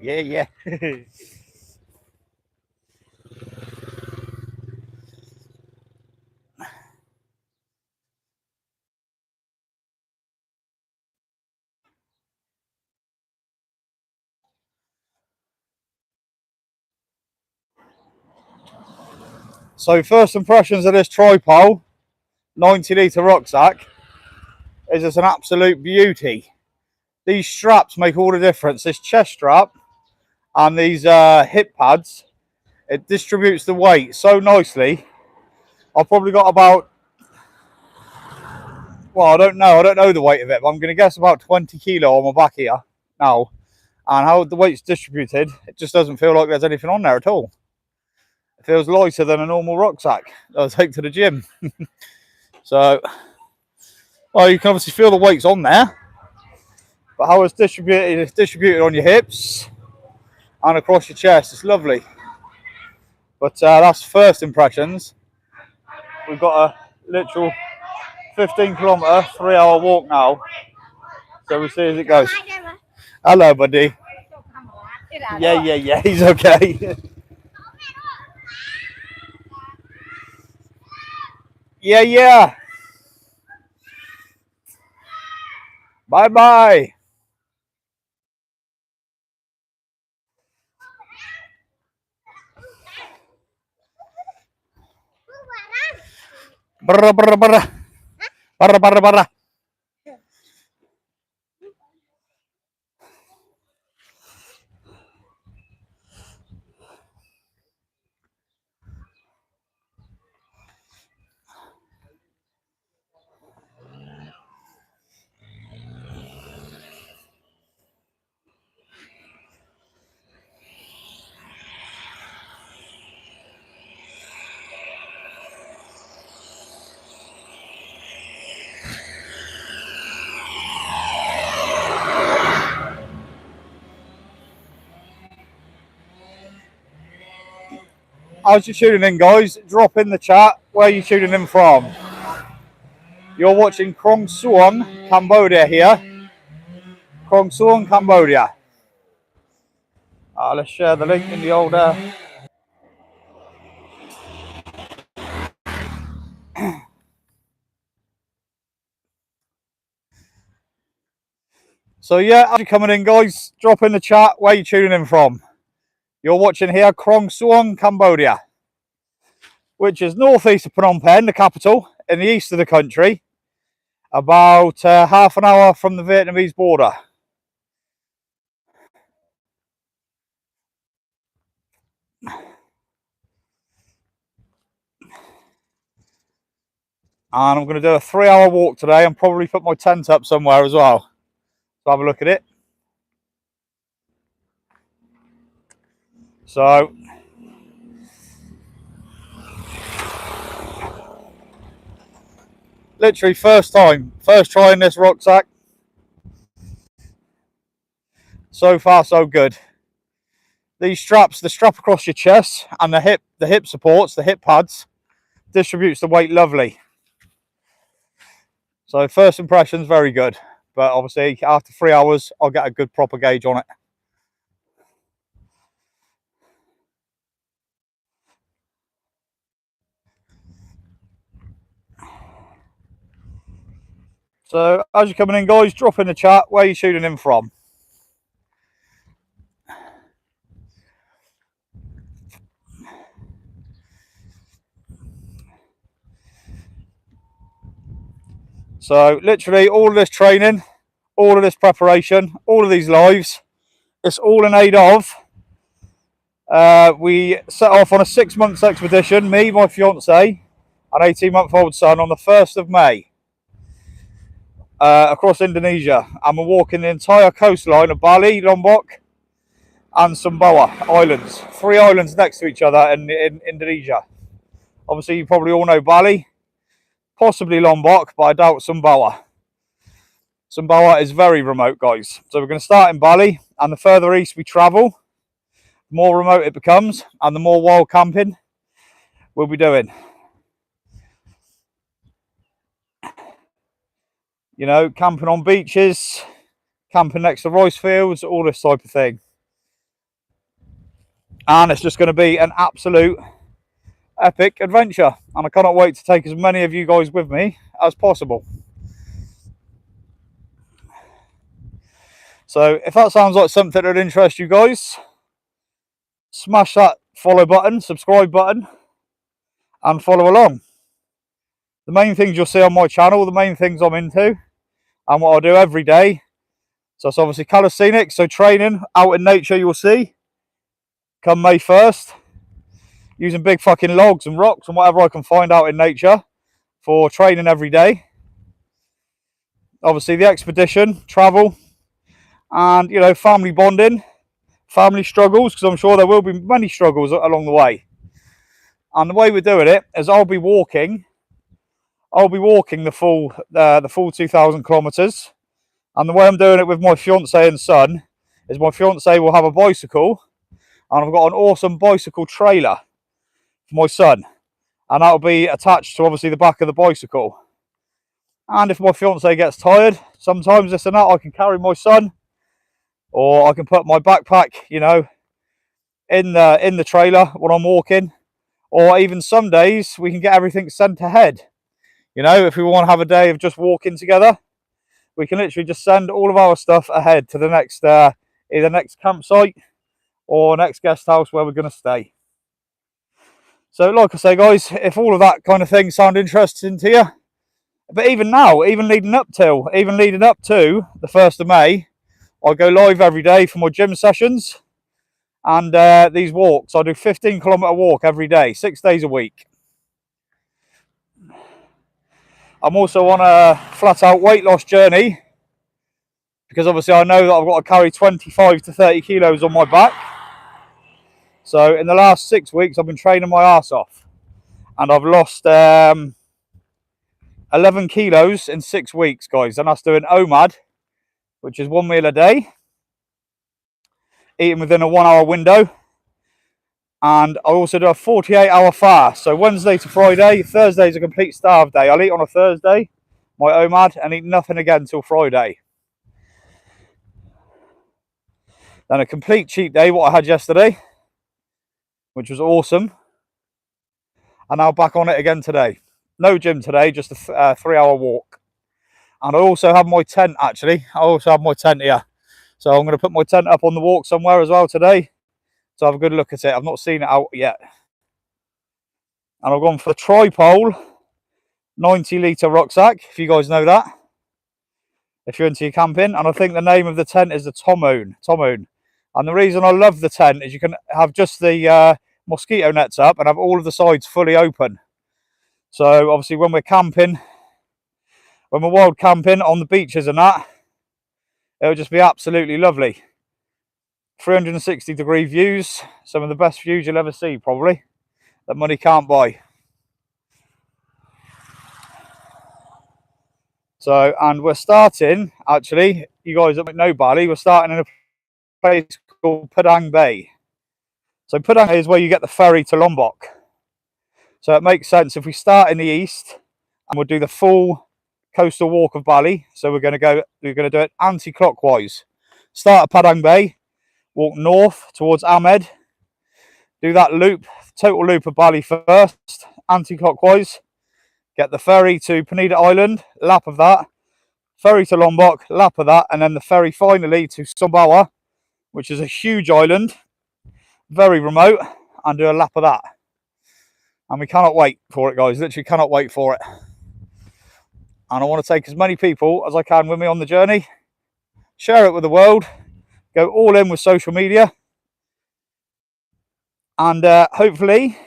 Yeah. So first impressions of this tripod 90-litre rucksack is it's an absolute beauty. These straps make all the difference. This chest strap and these hip pads, it distributes the weight so nicely. I've probably got about, well, I don't know the weight of it, but I'm going to guess about 20 kilo on my back here now. And how the weight's distributed, it just doesn't feel like there's anything on there at all. It feels lighter than a normal rucksack that I take to the gym. So, well, you can obviously feel the weight's on there, but how it's distributed on your hips and across your chest. It's lovely. But that's first impressions. We've got a literal 15-kilometre, 3-hour walk now. So we'll see as it goes. Hello, buddy. Yeah. He's okay. Yeah. Bye. Barra. As you're tuning in, guys, drop in the chat where you're tuning in from. You're watching Krong Suong, Cambodia here. Krong Suong, Cambodia. Let's share the link in the old. So yeah, as you're coming in, guys, drop in the chat where you're tuning in from. You're watching here Krong Suong, Cambodia, which is northeast of Phnom Penh, the capital, in the east of the country, about half an hour from the Vietnamese border. And I'm going to do a 3-hour walk today and probably put my tent up somewhere as well. So have a look at it. So literally first trying this rucksack. So far so good. These straps, the strap across your chest and the hip supports, the hip pads, distributes the weight lovely. So first impressions, very good. But obviously after 3 hours, I'll get a good proper gauge on it. So as you're coming in, guys, drop in the chat where you're tuning in from. So literally all of this training, all of this preparation, all of these lives, it's all in aid of. We set off on a 6-month expedition, me, my fiance, an 18-month-old son, on the 1st of May across Indonesia. And we're walking the entire coastline of Bali, Lombok, and Sumbawa Islands. 3 islands next to each other in Indonesia. Obviously, you probably all know Bali, possibly Lombok, but I doubt Sumbawa. Sumbawa is very remote, guys. So we're going to start in Bali, and the further east we travel, the more remote it becomes, and the more wild camping we'll be doing. You know, camping on beaches, camping next to rice fields, all this type of thing. and it's just going to be an absolute epic adventure, and I cannot wait to take as many of you guys with me as possible. So if that sounds like something that would interest you guys, smash that follow button, subscribe button, and follow along. The main things you'll see on my channel, the main things I'm into and what I do every day. So it's obviously calisthenics, so training out in nature, you'll see come May 1st, using big fucking logs and rocks and whatever I can find out in nature for training every day. Obviously the expedition, travel, and you know, family bonding, family struggles, because I'm sure there will be many struggles along the way. And the way we're doing it is I'll be walking the full 2,000 kilometers. And the way I'm doing it with my fiance and son is my fiance will have a bicycle, and I've got an awesome bicycle trailer for my son, and that'll be attached to obviously the back of the bicycle. And if my fiance gets tired, sometimes this and that, I can carry my son, or I can put my backpack, you know, in the trailer when I'm walking, or even some days we can get everything sent ahead. You know, if we want to have a day of just walking together, we can literally just send all of our stuff ahead to the next either next campsite or next guest house where we're going to stay. So like I say, guys, if all of that kind of thing sound interesting to you, but even now, even leading up to the 1st of May, I go live every day for my gym sessions and these walks. I do 15-kilometer walk every day, 6 days a week. I'm also on a flat out weight loss journey, because obviously I know that I've got to carry 25 to 30 kilos on my back. So in the last 6 weeks I've been training my ass off, and I've lost 11 kilos in 6 weeks, guys, and that's doing OMAD, which is 1 meal a day, eating within a 1 hour window. And I also do a 48-hour fast. So Wednesday to Friday, Thursday's a complete starve day. I'll eat on a Thursday, my OMAD, and eat nothing again until Friday. Then a complete cheat day, what I had yesterday, which was awesome. And now back on it again today. No gym today, just a 3-hour walk. And I also have my tent, actually. I also have my tent here. So I'm going to put my tent up on the walk somewhere as well today, to have a good look at it. I've not seen it out yet. And I've gone for the tripole 90-litre rucksack, if you guys know that, if you're into your camping. And I think the name of the tent is the Tomoon. And the reason I love the tent is you can have just the mosquito nets up and have all of the sides fully open. So obviously when we're camping, when we're wild camping on the beaches and that, it'll just be absolutely lovely. 360-degree views, some of the best views you'll ever see, probably, that money can't buy. So, and we're starting, actually, you guys that know Bali, we're starting in a place called Padang Bay. So Padang Bay is where you get the ferry to Lombok. So it makes sense if we start in the east and we'll do the full coastal walk of Bali. So we're going to do it anti-clockwise. Start at Padang Bay, walk north towards Ahmed, do that loop, total loop of Bali first, anti-clockwise, get the ferry to Penida Island, lap of that, ferry to Lombok, lap of that, and then the ferry finally to Sumbawa, which is a huge island, very remote, and do a lap of that. And we cannot wait for it, guys, literally cannot wait for it. And I want to take as many people as I can with me on the journey, share it with the world, go all in with social media, and hopefully,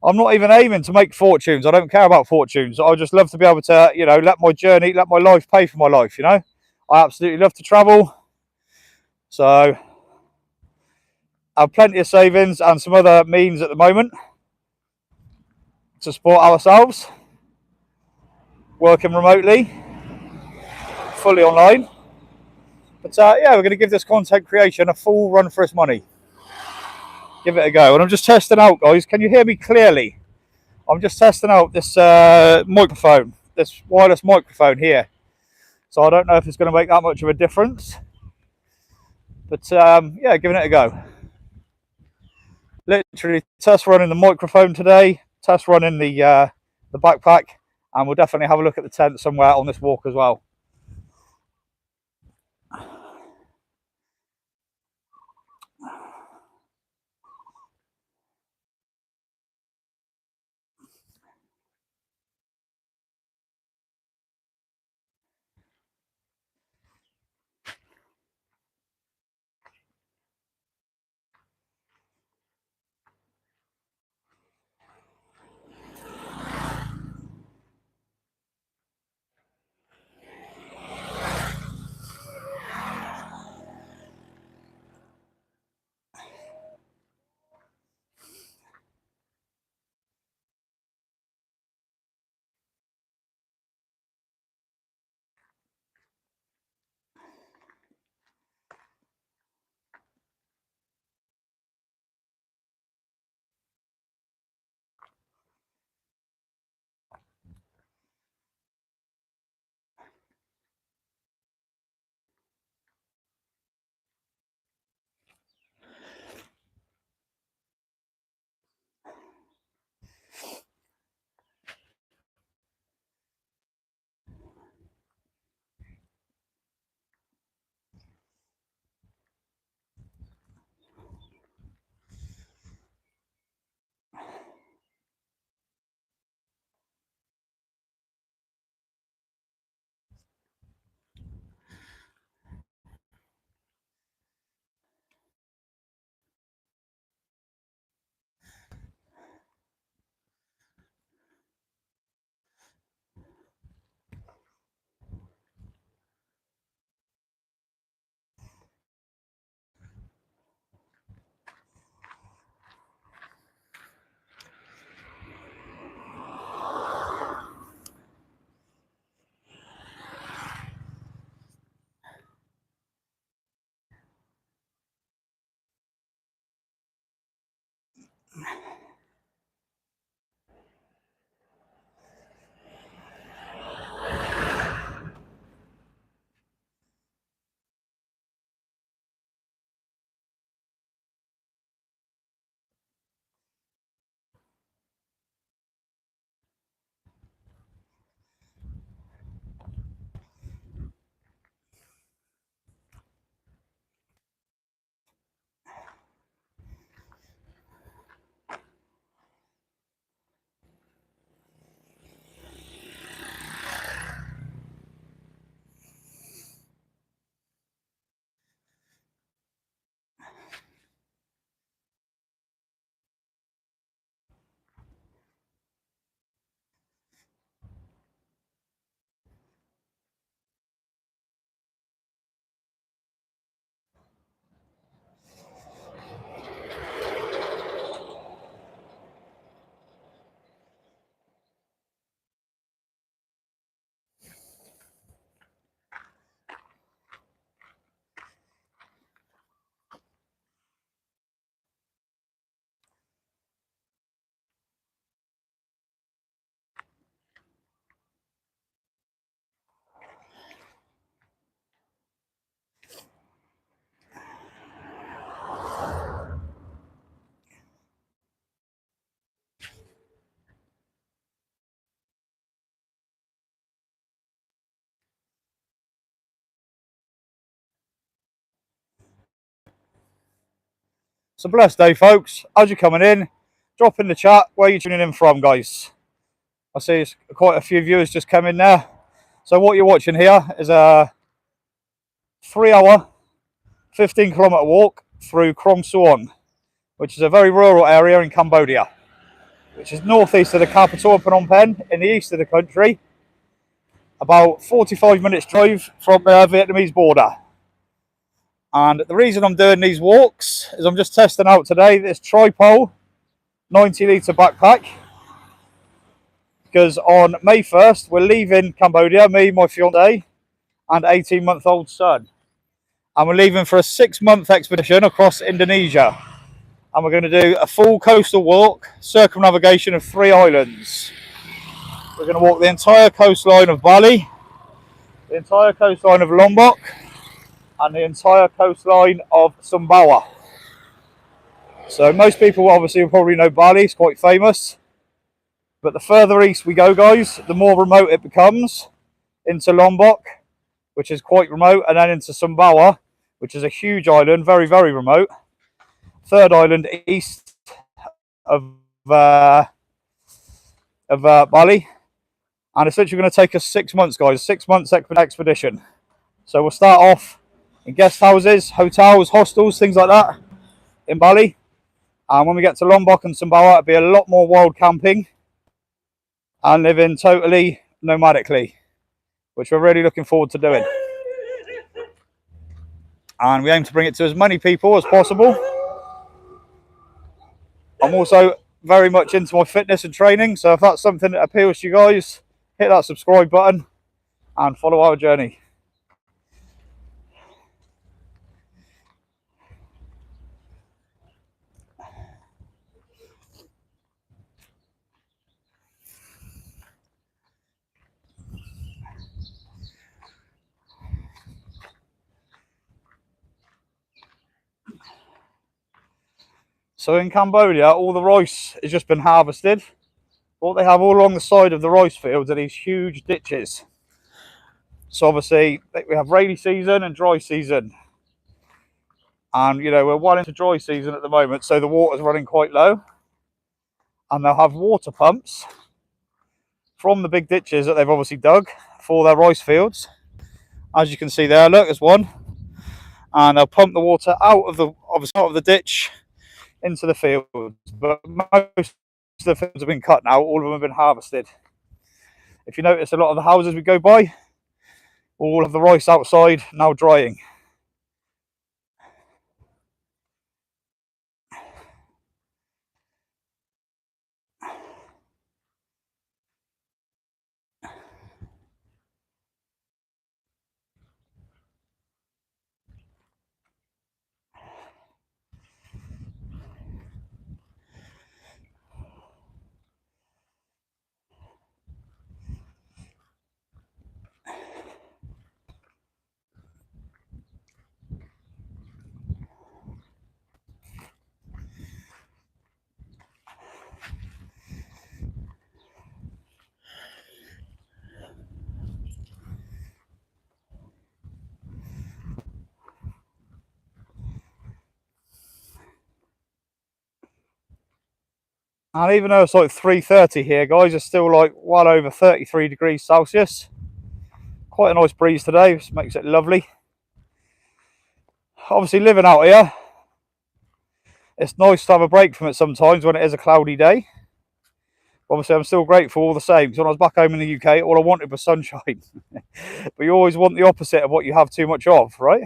I'm not even aiming to make fortunes. I don't care about fortunes. I just love to be able to, you know, let my journey, let my life pay for my life, you know. I absolutely love to travel. So I have plenty of savings and some other means at the moment to support ourselves, working remotely, fully online. But yeah, we're going to give this content creation a full run for its money. Give it a go. And I'm just testing out, guys. Can you hear me clearly? I'm just testing out this microphone, this wireless microphone here. So I don't know if it's going to make that much of a difference. But yeah, giving it a go. literally test running the microphone today, test running the backpack, and we'll definitely have a look at the tent somewhere on this walk as well. It's a blessed day, folks. As you're coming in, drop in the chat where you're tuning in from, guys. I see quite a few viewers just come in there. So what you're watching here is a 3-hour, 15-kilometre walk through Krong Suon, which is a very rural area in Cambodia, which is northeast of the capital of Phnom Penh in the east of the country, about 45 minutes drive from the Vietnamese border. And the reason I'm doing these walks is I'm just testing out today this Tripole 90-litre backpack, because on May 1st we're leaving Cambodia, me, my fiance and 18-month-old son, and we're leaving for a 6-month expedition across Indonesia, and we're going to do a full coastal walk, circumnavigation of 3 islands. We're going to walk the entire coastline of Bali, the entire coastline of Lombok, and the entire coastline of Sumbawa. So most people obviously will probably know Bali, it's quite famous. But the further east we go, guys, the more remote it becomes, into Lombok, which is quite remote, and then into Sumbawa, which is a huge island, very, very remote. Third island east of Bali. And it's literally going to take us 6 months, guys, 6 months expedition. So we'll start off in guest houses, hotels, hostels, things like that in Bali. And when we get to Lombok and Sumbawa, it'll be a lot more wild camping and living totally nomadically, which we're really looking forward to doing. And we aim to bring it to as many people as possible. I'm also very much into my fitness and training, so if that's something that appeals to you guys, hit that subscribe button and follow our journey. So in Cambodia, all the rice has just been harvested. What they have all along the side of the rice fields are these huge ditches. So obviously we have rainy season and dry season. And you know, we're well into dry season at the moment, so the water's running quite low. And they'll have water pumps from the big ditches that they've obviously dug for their rice fields. As you can see there, look, there's one. And they'll pump the water out of the ditch into the fields. But most of the fields have been cut now, all of them have been harvested. If you notice, a lot of the houses we go by, all of the rice outside now drying. And even though it's like 3:30 here, guys, it's still like well over 33 degrees Celsius. Quite a nice breeze today, which makes it lovely. Obviously, living out here, it's nice to have a break from it sometimes when it is a cloudy day. Obviously, I'm still grateful all the same, because when I was back home in the UK, all I wanted was sunshine. But you always want the opposite of what you have too much of, right?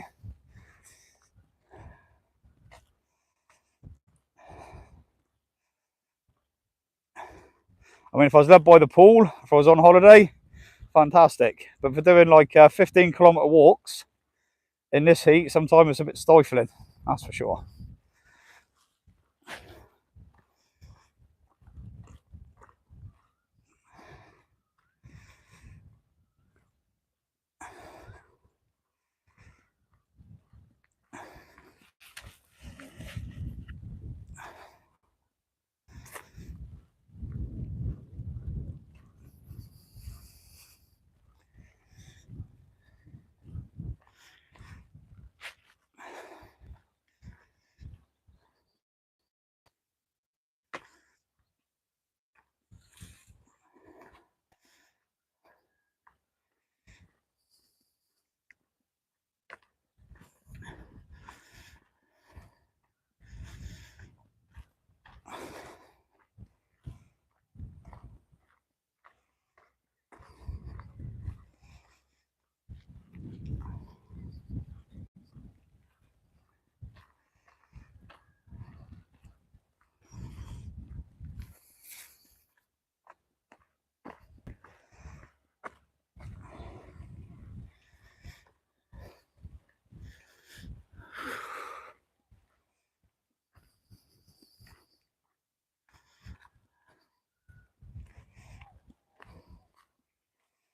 I mean, if I was led by the pool, if I was on holiday, fantastic. But for doing like 15-kilometre walks in this heat, sometimes it's a bit stifling, that's for sure.